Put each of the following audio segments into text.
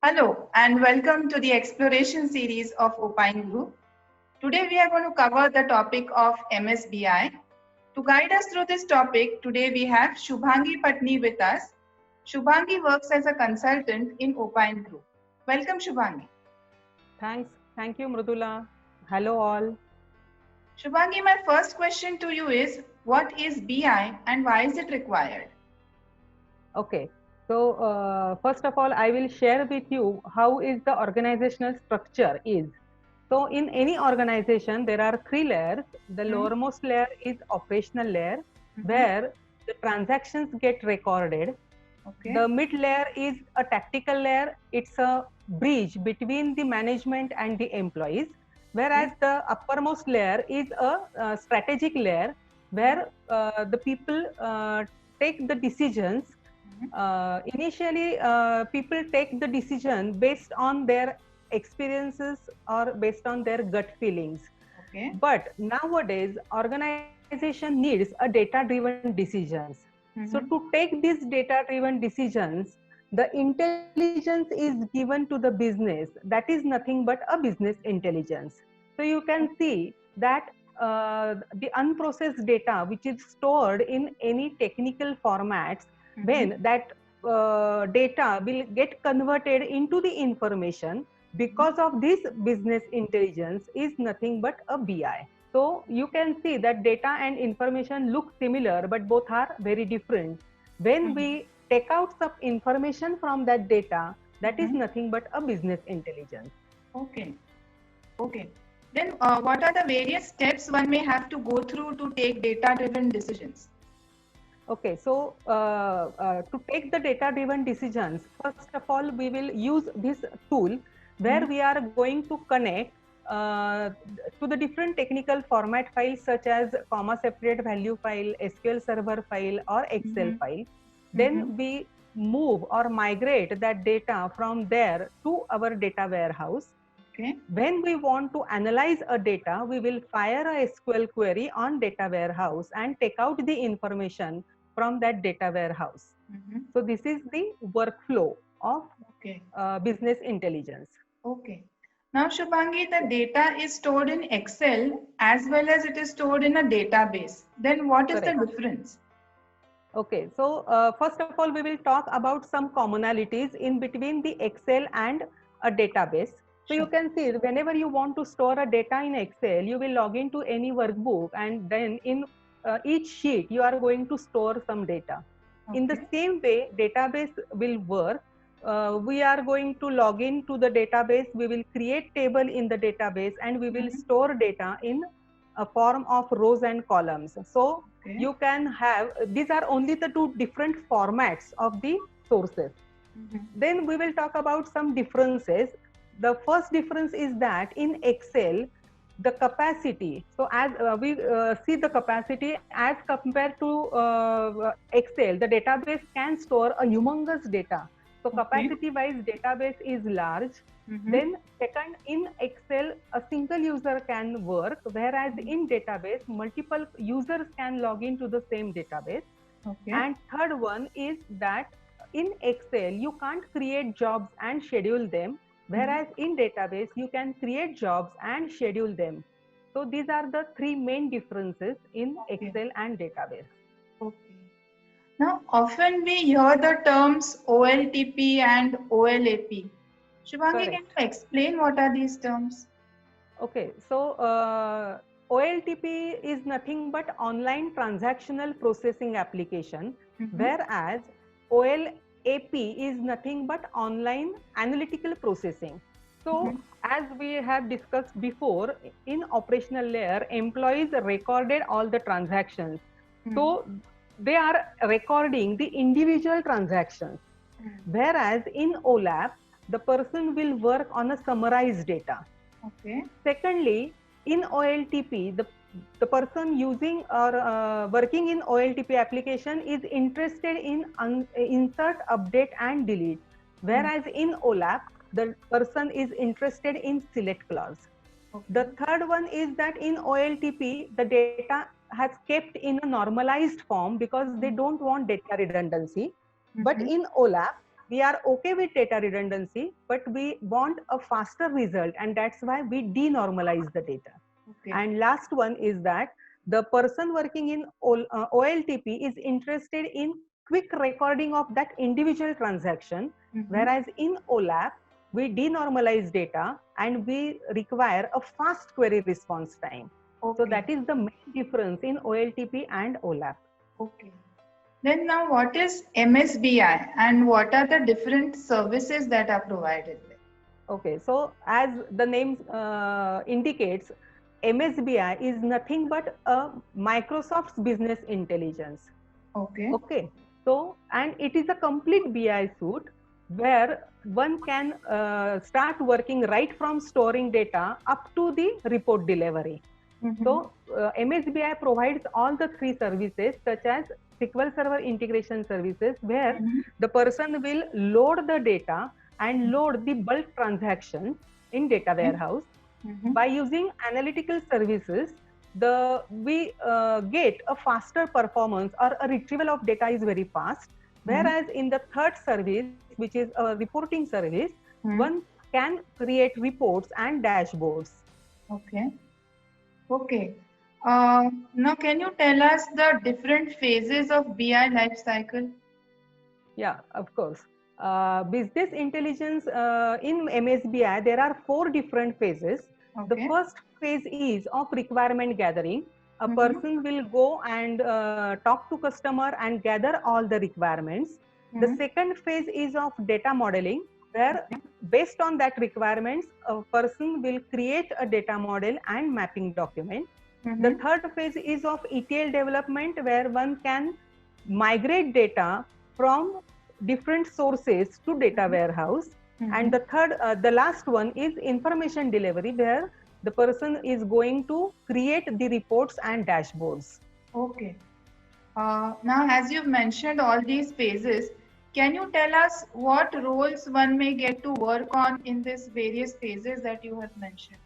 Hello and welcome to the exploration series of Opine Group. Today we are going to cover the topic of MSBI. To guide us through this topic, today we have Shubhangi Patni with us. Shubhangi works as a consultant in Opine Group. Welcome Shubhangi. Thanks. Thank you, Mrudula. Hello, all. Shubhangi, my first question to you is, what is BI and why is it required? Okay. So, first of all, I will share with you how is the organizational structure is. So, in any organization, there are three layers. The lowermost layer is operational layer, where the transactions get recorded. Okay. The mid layer is a tactical layer. It's a bridge between the management and the employees. Whereas the uppermost layer is a strategic layer where the people take the decisions. Initially, people take the decision based on their experiences or based on their gut feelings. Okay. But nowadays, organization needs a data-driven decisions. So to take these data-driven decisions, the intelligence is given to the business. That is nothing but a business intelligence. So you can see that the unprocessed data, which is stored in any technical formats, when that data will get converted into the information because of this business intelligence is nothing but a BI. So you can see that data and information look similar, but both are very different. When we take out some information from that data, that is nothing but a business intelligence. Okay. Okay. Then what are the various steps one may have to go through to take data-driven decisions? Okay, so to take the data-driven decisions, first of all, we will use this tool where we are going to connect to the different technical format files such as comma separated value file, SQL Server file, or Excel file. Then we move or migrate that data from there to our data warehouse. Okay. When we want to analyze a data, we will fire a SQL query on data warehouse and take out the information from that data warehouse. So this is the workflow of business intelligence. Okay. Now, Shubhangi, the data is stored in Excel as well as it is stored in a database. Then what is Correct. the difference? Okay, so first of all, we will talk about some commonalities in between the Excel and a database. So you can see whenever you want to store a data in Excel, you will log into any workbook and then in each sheet, you are going to store some data. In the same way, database will work. We are going to log in to the database. We will create table in the database and we will store data in a form of rows and columns. So you can have, these are only the two different formats of the sources. Then we will talk about some differences. The first difference is that in Excel, the capacity, so as we see the capacity as compared to Excel, the database can store a humongous data. So capacity wise database is large. Then second, in Excel, a single user can work, whereas in database, multiple users can log into the same database. And third one is that in Excel, you can't create jobs and schedule them, whereas in database, you can create jobs and schedule them. So these are the three main differences in Excel and database. Okay. Now, often we hear the terms OLTP and OLAP. Shubhangi, can you explain what are these terms? Okay, so OLTP is nothing but online transactional processing application, whereas OLAP is nothing but online analytical processing. So as we have discussed before, in operational layer, employees recorded all the transactions. So they are recording the individual transactions. Whereas in OLAP, the person will work on a summarized data. Okay. Secondly, in OLTP, the person using or working in OLTP application is interested in insert, update and delete. Whereas in OLAP, the person is interested in select clause. The third one is that in OLTP, the data has kept in a normalized form because they don't want data redundancy. But in OLAP, we are okay with data redundancy, but we want a faster result, and that's why we denormalize the data. Okay. And last one is that the person working in OLTP is interested in quick recording of that individual transaction, whereas in OLAP, we denormalize data and we require a fast query response time. So that is the main difference in OLTP and OLAP. Okay. Then now what is MSBI and what are the different services that are provided there? Okay, so as the name indicates, MSBI is nothing but a Microsoft's business intelligence. Okay. Okay, so and it is a complete BI suite where one can start working right from storing data up to the report delivery. So MSBI provides all the three services such as SQL Server integration services, where the person will load the data and load the bulk transactions in data warehouse. By using analytical services, we get a faster performance, or a retrieval of data is very fast. Whereas in the third service, which is a reporting service, one can create reports and dashboards. Okay. Okay. Now, can you tell us the different phases of BI life cycle? Yeah, of course. Business intelligence in MSBI, there are 4 different phases. Okay. The first phase is of requirement gathering. A person will go and talk to customer and gather all the requirements. The second phase is of data modeling, where based on that requirements, a person will create a data model and mapping document. The third phase is of ETL development, where one can migrate data from different sources to data warehouse. And the last one is information delivery, where the person is going to create the reports and dashboards. Okay. Now, as you've mentioned all these phases, can you tell us what roles one may get to work on in these various phases that you have mentioned?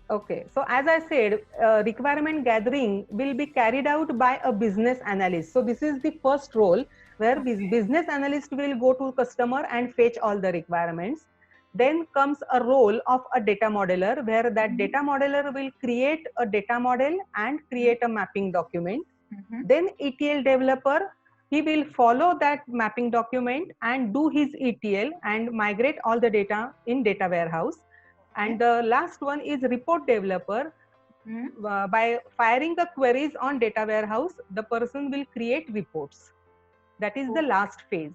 Okay, so as I said, requirement gathering will be carried out by a business analyst. So this is the first role, where business analyst will go to customer and fetch all the requirements. Then comes a role of a data modeler, where that data modeler will create a data model and create a mapping document. Then ETL developer, he will follow that mapping document and do his ETL and migrate all the data in data warehouse. And the last one is report developer. By firing the queries on data warehouse, the person will create reports. That is the last phase.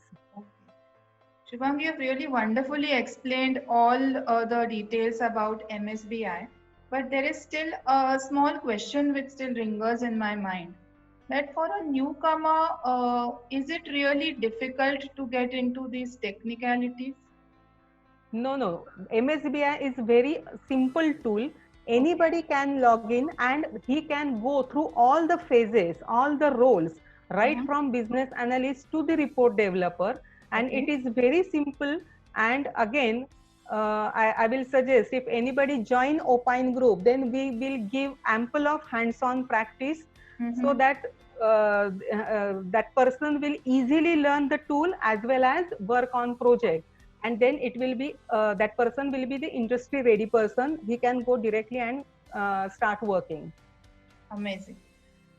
Shubhangi, you've really wonderfully explained all the details about MSBI, but there is still a small question which still lingers in my mind. That for a newcomer, is it really difficult to get into these technicalities? No. MSBI is very simple tool. Anybody can log in and he can go through all the phases, all the roles, right from business analyst to the report developer. And it is very simple. And again, I will suggest if anybody join Opine group, then we will give ample of hands-on practice so that that person will easily learn the tool as well as work on project. And then it will be, that person will be the industry ready person. He can go directly and start working. Amazing.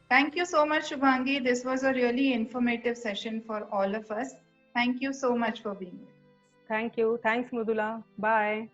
Thank you so much, Shubhangi. This was a really informative session for all of us. Thank you so much for being here. Thank you. Thanks, Mridula. Bye.